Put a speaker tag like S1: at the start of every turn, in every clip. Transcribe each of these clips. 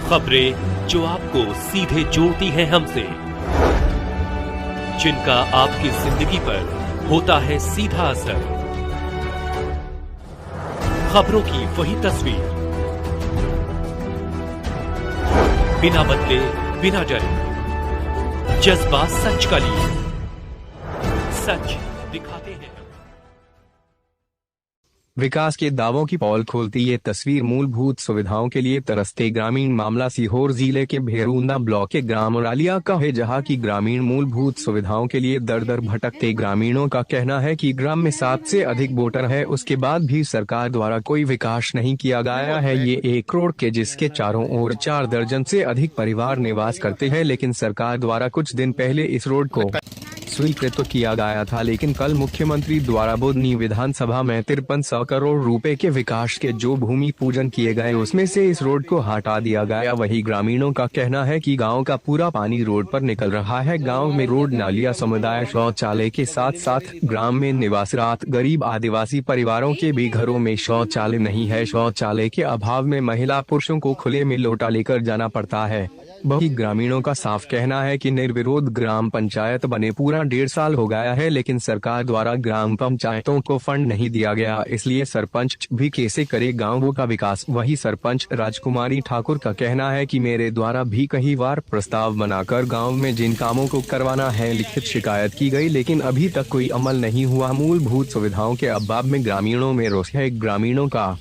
S1: खबरें जो आपको सीधे जोड़ती हैं हमसे, जिनका आपकी जिंदगी पर होता है सीधा असर। खबरों की वही तस्वीर, बिना बदले बिना डरे, जज्बा सच का लिए, सच दिखाते हैं।
S2: विकास के दावों की पोल खोलती ये तस्वीर मूलभूत सुविधाओं के लिए तरसते ग्रामीण। मामला सीहोर जिले के भेरूंदा ब्लॉक के ग्राम रालिया का है, जहां की ग्रामीण मूलभूत सुविधाओं के लिए दर दर भटकते ग्रामीणों का कहना है कि ग्राम में 7 से अधिक वोटर है, उसके बाद भी सरकार द्वारा कोई विकास नहीं किया गया है। ये एक रोड के जिसके चारों ओर 4 दर्जन से अधिक परिवार निवास करते हैं, लेकिन सरकार द्वारा कुछ दिन पहले इस रोड को स्वीकृत किया गया था, लेकिन कल मुख्यमंत्री द्वारा बुधनी विधानसभा में 5300 करोड़ रुपए के विकास के जो भूमि पूजन किए गए, उसमें से इस रोड को हटा दिया गया। वही ग्रामीणों का कहना है कि गांव का पूरा पानी रोड पर निकल रहा है। गांव में रोड, नालियां, समुदाय शौचालय के साथ साथ ग्राम में निवासरत गरीब आदिवासी परिवारों के भी घरों में शौचालय नहीं है। शौचालय के अभाव में महिला पुरुषों को खुले में लोटा लेकर जाना पड़ता है। वही ग्रामीणों का साफ कहना है कि निर्विरोध ग्राम पंचायत बने पूरा 1.5 साल हो गया है, लेकिन सरकार द्वारा ग्राम पंचायतों को फंड नहीं दिया गया, इसलिए सरपंच भी कैसे करे गाँवों का विकास। वही सरपंच राजकुमारी ठाकुर का कहना है कि मेरे द्वारा भी कई बार प्रस्ताव बनाकर गाँव में जिन कामों को करवाना है लिखित शिकायत की गई, लेकिन अभी तक कोई अमल नहीं हुआ। मूलभूत सुविधाओं के अभाव में ग्रामीणों में रोष है। ग्रामीणों का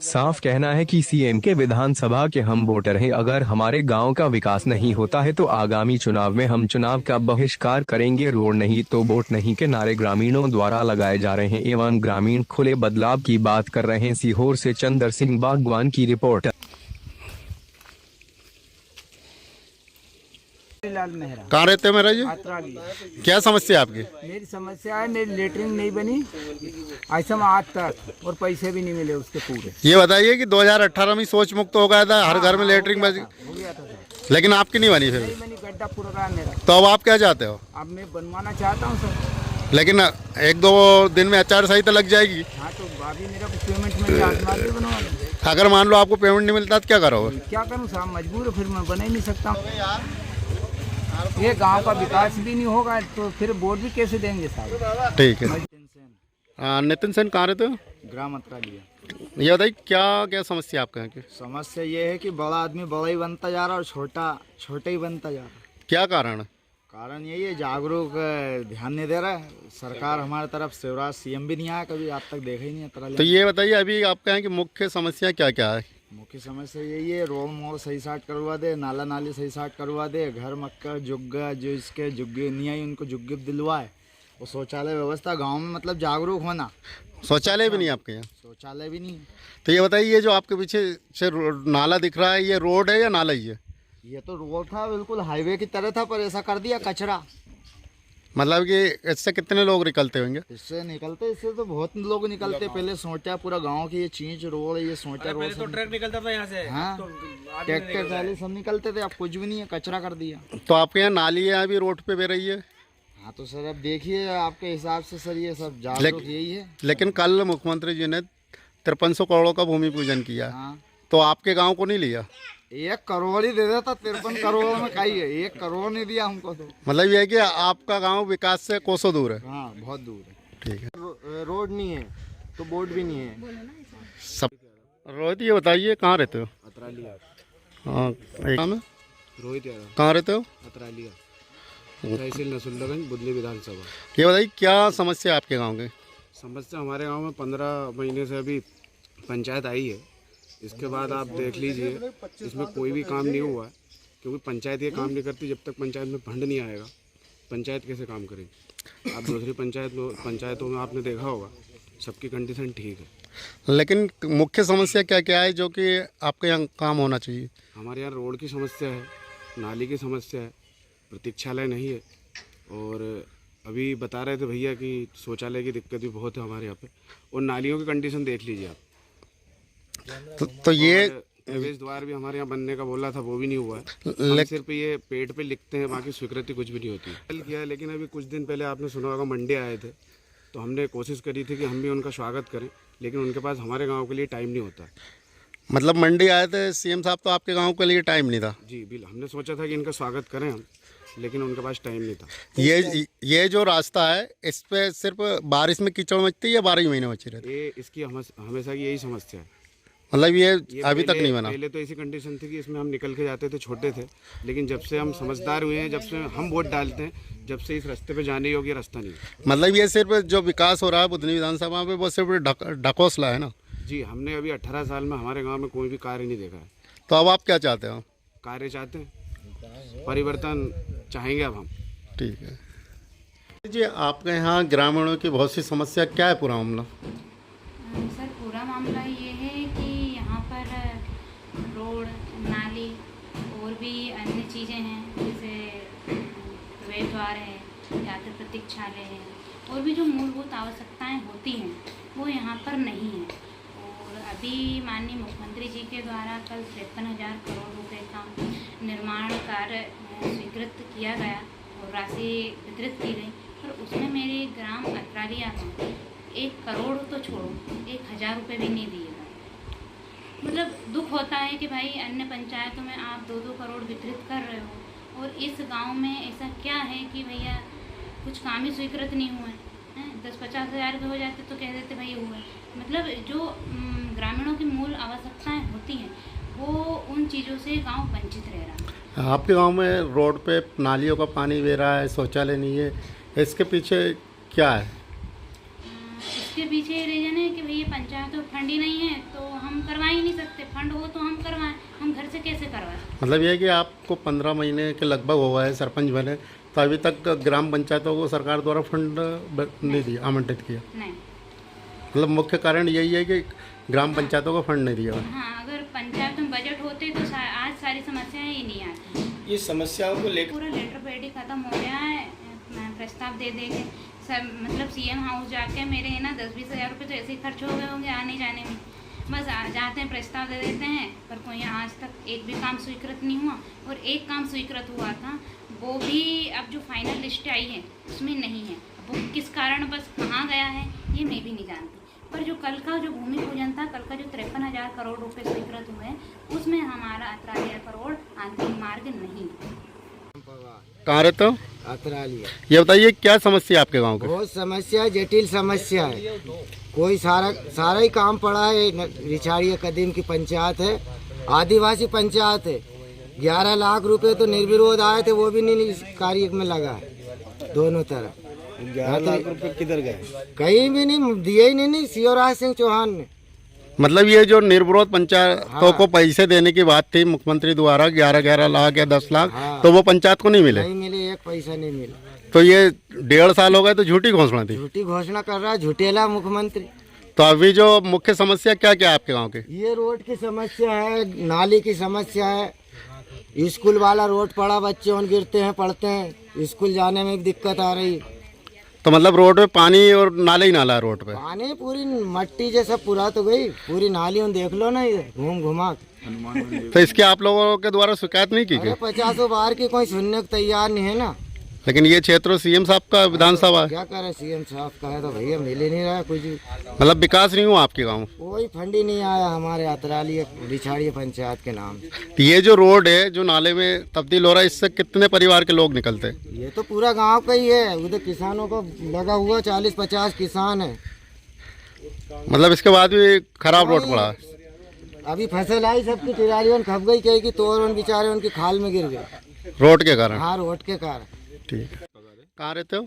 S2: साफ कहना है कि सीएम के विधानसभा के हम वोटर हैं, अगर हमारे गांव का विकास नहीं होता है तो आगामी चुनाव में हम चुनाव का बहिष्कार करेंगे। रोड नहीं तो वोट नहीं के नारे ग्रामीणों द्वारा लगाए जा रहे हैं एवं ग्रामीण खुले बदलाव की बात कर रहे हैं। सीहोर से चंदर सिंह बागवान की रिपोर्ट।
S3: कहाँ रहते हो मेरा जी? क्या समस्या है आपकी?
S4: मेरी समस्या है, मेरी लेटरिन नहीं बनी ऐसा में आज तक, और पैसे भी नहीं मिले उसके पूरे।
S3: ये बताइए कि 2018 में सोच मुक्त हो गया था, हर घर में लेटरिन बन
S4: गया था,
S3: लेकिन आपकी नहीं बनी। फिर
S4: नहीं बनी, गड्ढा पूरा रहा मेरा।
S3: तो अब आप क्या चाहते हो?
S4: अब मैं बनवाना चाहता हूँ सर,
S3: लेकिन 1-2 दिन में आचार संहिता लग जाएगी।
S4: हाँ तो अभी मेरा पेमेंट मिल जाए, बनवा।
S3: अगर मान लो आपको पेमेंट नहीं मिलता तो क्या करोगे?
S4: क्या करूँ साहब, मजबूर है, फिर मैं बना ही नहीं सकता। ये गांव का विकास भी नहीं होगा तो फिर वोट भी कैसे देंगे साहब?
S3: ठीक है। नितिन सेन कहाँ रहते हो?
S4: ग्राम अतरालिया।
S3: ये बताइए क्या क्या समस्या आपका है?
S4: समस्या ये है कि बड़ा आदमी बड़ा ही बनता जा रहा और छोटा छोटा ही बनता जा रहा।
S3: क्या कारण है?
S4: कारण यही है, जागरूक ध्यान नहीं दे रहा है सरकार हमारे तरफ। शिवराज सीएम भी नहीं आया कभी, आज तक देखा ही नहीं अतरालिया।
S3: तो ये बताइए अभी आपका है कि मुख्य समस्या क्या क्या है?
S4: मुख्य समस्या यही है, रोड मोड़ सही साट करवा दे, नाला नाली सही साट करवा दे, घर मक्का जुग्गा जो इसके जुग्गे नहीं आई उनको जुग्गे दिलवाए, और शौचालय व्यवस्था गांव में मतलब जागरूक होना।
S3: शौचालय भी नहीं आपके यहाँ?
S4: शौचालय भी नहीं।
S3: तो ये बताइए ये जो आपके पीछे से नाला दिख रहा है, ये रोड है या नाला ही है?
S4: ये तो रोड था, बिल्कुल हाईवे की तरह था, पर ऐसा कर दिया कचरा।
S3: मतलब कि इससे कितने लोग निकलते होंगे?
S4: इससे तो बहुत लोग निकलते। पहले सोचा पूरा गांव की ये चीज रोड है, ये सोचा रोड तो ट्रक निकलता था यहाँ से। हाँ तो ट्रैक्टर ट्राली सब निकलते थे, अब कुछ भी नहीं है, कचरा कर दिया।
S3: तो आपके यहाँ नालियाँ भी रोड पे बह रही है?
S4: हाँ तो सर अब देखिए आपके हिसाब से सर ये सब जागरूक यही है।
S3: लेकिन कल मुख्यमंत्री जी ने 5300 करोड़ का भूमि पूजन किया।
S4: हाँ
S3: तो आपके गाँव को नहीं लिया?
S4: 1 करोड़ ही दे देता, 53 करोड़ में कहीं है, 1 करोड़ नहीं दिया हमको। तो
S3: मतलब ये है कि आपका गांव विकास से कोसों दूर है?
S4: हाँ बहुत दूर है।
S3: ठीक है।
S4: रोड नहीं है तो बोर्ड भी नहीं है
S3: सब। रोहित ये बताइए कहाँ रहते हो?
S4: अतरालिया।
S3: हाँ नाम है
S4: रोहित।
S3: कहाँ रहते हो?
S4: अतरालिया, तहसील नसरुल्लागंज, बुधनी विधानसभा।
S3: ये बताइए क्या समस्या है आपके गाँव की?
S4: समस्या हमारे गाँव में 15 महीने से अभी पंचायत आई है, इसके बाद आप देख लीजिए इसमें कोई भी काम नहीं हुआ है, क्योंकि पंचायत ये काम नहीं करती। जब तक पंचायत में फंड नहीं आएगा पंचायत कैसे काम करेगी? आप दूसरी पंचायतों में आपने देखा होगा सबकी कंडीशन ठीक है।
S3: लेकिन मुख्य समस्या क्या क्या है जो कि आपके यहाँ काम होना चाहिए?
S5: हमारे यहाँ रोड की समस्या है, नाली की समस्या है, प्रतीक्षालय नहीं है, और अभी बता रहे थे भैया कि शौचालय की दिक्कत भी बहुत है हमारे यहाँ पे, और नालियों की कंडीशन देख लीजिए आप।
S3: तो ये
S5: प्रवेश द्वार भी हमारे यहाँ बनने का बोला था, वो भी नहीं हुआ है। सिर्फ ये पेड़ पे लिखते हैं, बाकी स्वीकृति कुछ भी नहीं होती है। किया है, लेकिन अभी कुछ दिन पहले आपने सुना होगा मंडी आए थे, तो हमने कोशिश करी थी कि हम भी उनका स्वागत करें, लेकिन उनके पास हमारे गांव के लिए टाइम नहीं होता।
S3: मतलब मंडी आए थे सीएम साहब तो आपके गांव के लिए टाइम नहीं था।
S4: जी बिल हमने सोचा था कि इनका स्वागत करें हम, लेकिन उनके पास टाइम नहीं था।
S3: ये जो रास्ता है इस पे सिर्फ बारिश में कीचड़ मचती है या 12 ही महीने मची रहती है?
S4: ये इसकी हमेशा की यही समस्या है।
S3: मतलब ये अभी तक
S4: पहले-
S3: नहीं बना।
S4: पहले तो ऐसी कंडीशन थी कि इसमें हम निकल के जाते थे, छोटे थे, लेकिन जब से हम समझदार हुए हैं, जब से हम वोट डालते हैं, जब से इस रास्ते पे जाने योग्य रास्ता नहीं है।
S3: मतलब ये सिर्फ जो विकास हो रहा है बुधनी विधानसभा में वो सिर्फ ढकोसला है ना।
S4: जी हमने अभी 18 साल में हमारे गांव में कोई भी कार्य नहीं देखा है।
S3: तो अब आप क्या चाहते हो?
S4: कार्य चाहते हैं, परिवर्तन चाहेंगे अब हम।
S3: ठीक है जी, आपके यहाँ ग्रामीणों की बहुत सी समस्या, क्या है पूरा मामला?
S6: सर पूरा मामला ये है कि यहाँ पर रोड, नाली और भी अन्य चीज़ें हैं, जैसे प्रवेश द्वार है, यात्री प्रतीक्षालय है, और भी जो मूलभूत आवश्यकताएं होती हैं वो यहाँ पर नहीं है। और अभी माननीय मुख्यमंत्री जी के द्वारा कल 53,000 करोड़ रुपए का निर्माण कार्य स्वीकृत किया गया और राशि वितरित की गई, पर उसमें मेरे ग्राम अतरालिया में 1 करोड़ तो छोड़ो, 1,000 रुपये भी नहीं दिए गए। मतलब दुख होता है कि भाई अन्य पंचायतों में आप 2-2 करोड़ वितरित कर रहे हो और इस गांव में ऐसा क्या है कि भैया कुछ काम ही स्वीकृत नहीं हुए हैं। 10-50 हज़ार के हो जाते तो कह देते भाई हुए। मतलब जो ग्रामीणों की मूल आवश्यकताएं होती हैं वो उन चीज़ों से गांव वंचित रह रहा है।
S3: आपके गांव में रोड पे नालियों का पानी बह रहा है, शौचालय नहीं है, इसके पीछे क्या है?
S6: इसके पीछे रीजन है कि भैया पंचायत में फंड ही नहीं है तो हम करवा ही नहीं सकते। फंड हो तो हम करवाएं, हम घर से कैसे करवाएं?
S3: मतलब ये है कि आपको 15 महीने के लगभग हुआ है सरपंच बने, तो अभी तक ग्राम पंचायतों को सरकार द्वारा फंड नहीं दिया, आवंटित किया।
S6: नहीं।
S3: मतलब मुख्य कारण यही है कि ग्राम पंचायतों को फंड नहीं दिया।
S6: हाँ, अगर पंचायत में बजट होते तो आज सारी समस्याएं ही नहीं आती।
S7: ये समस्याओं को लेकर
S6: पूरा लेटर पैड ही खत्म हो गया है। प्रस्ताव दे के सब मतलब सीएम हाउस जाके मेरे है ना 10-20 हज़ार रुपये तो ऐसे ही खर्च हो गए होंगे आने जाने में। बस जाते हैं, प्रस्ताव दे देते हैं, पर कोई आज तक एक भी काम स्वीकृत नहीं हुआ। और एक काम स्वीकृत हुआ था वो भी अब जो फाइनल लिस्ट आई है उसमें नहीं है। वो किस कारण बस कहाँ गया है ये मैं भी नहीं जानती। पर जो कल का जो भूमि पूजन था, कल का जो 53,000 करोड़ रुपए स्वीकृत हुए उसमें हमारा अतरालिया करोड़ आंतरिक मार्ग नहीं है।
S3: कहाँ रहते हो?
S8: अतरालिया।
S3: ये बताइए क्या समस्या है आपके गांव की?
S8: बहुत समस्या है, जटिल समस्या है। कोई सारा ही काम पड़ा है। रिछाड़िया कदीम की पंचायत है, आदिवासी पंचायत है। 11 लाख रुपए तो निर्विरोध आए थे, वो भी नहीं कार्य में लगा है दोनों तरफ।
S7: 11 लाख रुपए किधर गए?
S8: कहीं भी नहीं दिए ही नहीं शिवराज सिंह चौहान ने।
S3: मतलब ये जो निर्विरोध पंचायतों को पैसे देने की बात थी मुख्यमंत्री द्वारा 11-11 लाख या 10 लाख, तो वो पंचायत को नहीं मिले?
S8: नहीं मिले, एक पैसा नहीं मिला।
S3: तो ये 1.5 साल हो गए, तो झूठी घोषणा थी।
S8: झूठी घोषणा कर रहा है, झूठेला मुख्यमंत्री।
S3: तो अभी जो मुख्य समस्या क्या क्या है आपके गांव की?
S8: ये रोड की समस्या है, नाली की समस्या है, स्कूल वाला रोड पड़ा, बच्चे उन गिरते हैं, पढ़ते हैं, स्कूल जाने में भी दिक्कत आ रही।
S3: तो मतलब रोड पे पानी और नाला ही नाला है रोड पे?
S8: पानी पूरी मट्टी जैसा पूरा तो गई, पूरी नाली उन देख लो ना, इधर घूम घुमा।
S3: तो इसके आप लोगों के द्वारा शिकायत नहीं की
S8: अरे
S3: गई?
S8: 50 बार की कोई सुनने को तैयार नहीं है ना।
S3: लेकिन ये क्षेत्र सीएम साहब का विधानसभा है।
S8: क्या करे, सीएम साहब का है तो भैया मिल ही नहीं रहा कुछ भी।
S3: मतलब विकास नहीं हुआ आपके गाँव?
S8: कोई फंड ही नहीं आया हमारे अतराली रिछाड़िया पंचायत के नाम।
S3: तो ये जो रोड है जो नाले में तब्दील हो रहा है, इससे कितने परिवार के लोग निकलते हैं?
S8: ये तो पूरा गांव का ही है, उधर किसानों को लगा हुआ 40-50 किसान है।
S3: मतलब इसके बाद भी खराब रोड पड़ा है।
S8: अभी फसल आई सबकी टिरालियों खप गई, कहीं की तोड़ उन बेचारे उनकी खाल में गिर गए
S3: रोड के कारण?
S8: हाँ, रोड के कारण।
S3: ठीक। कहाँ रहते हो?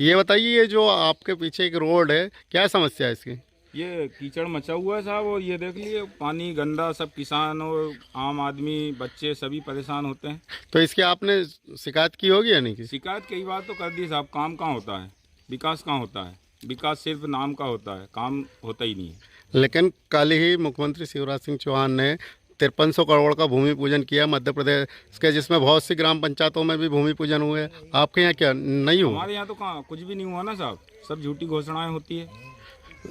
S3: ये बताइए, ये जो आपके पीछे एक रोड है, क्या समस्या है इसकी?
S9: ये कीचड़ मचा हुआ है साहब, और ये देख लिए पानी गंदा, सब किसान और आम आदमी, बच्चे सभी परेशान होते हैं।
S3: तो इसकी आपने शिकायत की होगी या नहीं की?
S9: शिकायत कई बार तो कर दी साहब, काम कहाँ होता है, विकास कहाँ होता है? विकास सिर्फ नाम का होता है, काम होता ही नहीं है।
S3: लेकिन कल ही मुख्यमंत्री शिवराज सिंह चौहान ने 5300 करोड़ का भूमि पूजन किया मध्य प्रदेश के, जिसमें बहुत सी ग्राम पंचायतों में भी भूमि पूजन हुए। आपके यहाँ क्या नहीं हुआ?
S9: हमारे यहाँ तो कहाँ कुछ भी नहीं हुआ ना साहब, सब झूठी घोषणाएं होती है।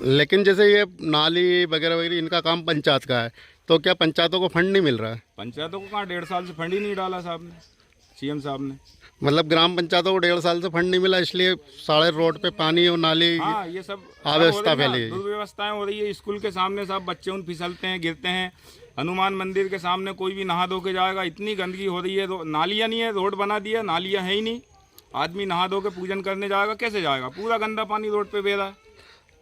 S3: लेकिन जैसे ये नाली वगैरह वगैरह इनका काम पंचायत का है, तो क्या पंचायतों को फंड नहीं मिल रहा है?
S9: पंचायतों को कहाँ 1.5 साल से फंड ही नहीं डाला साहब ने। सीएम साहब ने।
S3: मतलब ग्राम पंचायतों को 1.5 साल से फंड नहीं मिला, इसलिए सारे रोड पे पानी और नाली
S9: हाँ, ये सब
S3: अव्यवस्था फैली है।
S9: दुर्व्यवस्थाएं हो रही है। स्कूल के सामने सब बच्चे उन फिसलते हैं, गिरते हैं। हनुमान मंदिर के सामने कोई भी नहा धो के जाएगा, इतनी गंदगी हो रही है। नालियाँ नहीं है, रोड बना दिया, नालियाँ है ही नहीं। आदमी नहा धो के पूजन करने जाएगा, कैसे जाएगा? पूरा गंदा पानी रोड पे बह रहा है।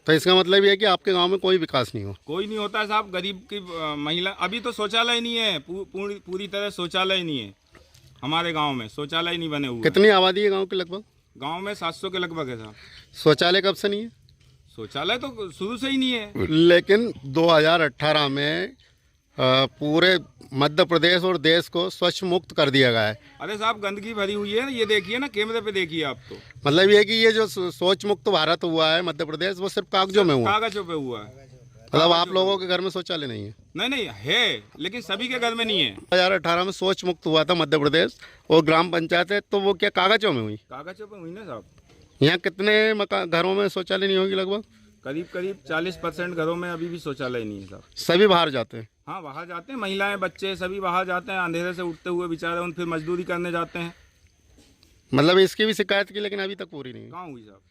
S3: तो इसका मतलब ये है कि आपके गांव में कोई विकास नहीं हो।
S9: कोई नहीं होता है साहब। गरीब की महिला, अभी तो शौचालय नहीं है, पूरी तरह शौचालय नहीं है हमारे गांव में। शौचालय नहीं बने हुए।
S3: कितनी आबादी है गांव की लगभग?
S9: गांव में 700 के लगभग है साहब।
S3: शौचालय कब से नहीं है?
S9: शौचालय तो शुरू से ही नहीं है।
S3: लेकिन 2018 में पूरे मध्य प्रदेश और देश को स्वच्छ मुक्त कर दिया गया है।
S9: अरे साहब, गंदगी भरी हुई है। ये देखिए ना, कैमरे पे देखिए आप तो।
S3: मतलब ये कि ये जो स्वच्छ मुक्त भारत हुआ है मध्य प्रदेश, वो सिर्फ कागजों में हुआ।
S9: कागजों पे हुआ है।
S3: मतलब आप लोगों के घर में शौचालय नहीं है?
S9: नहीं है, लेकिन सभी के घर में नहीं है।
S3: 2018 में स्वच्छ मुक्त हुआ था मध्य प्रदेश और ग्राम पंचायत है, तो वो क्या कागजों में हुई?
S9: कागजों पे हुई ना साहब।
S3: यहाँ कितने घरों में शौचालय नहीं होगी? लगभग
S9: करीब 40% घरों में अभी भी शौचालय नहीं है साहब।
S3: सभी बाहर जाते हैं?
S9: हाँ, बाहर जाते हैं। महिलाएं, बच्चे सभी बाहर जाते हैं। अंधेरे से उठते हुए बेचारे उन फिर मजदूरी करने जाते हैं।
S3: मतलब इसकी भी शिकायत की, लेकिन अभी तक पूरी नहीं है।
S9: कहाँ हुई साहब?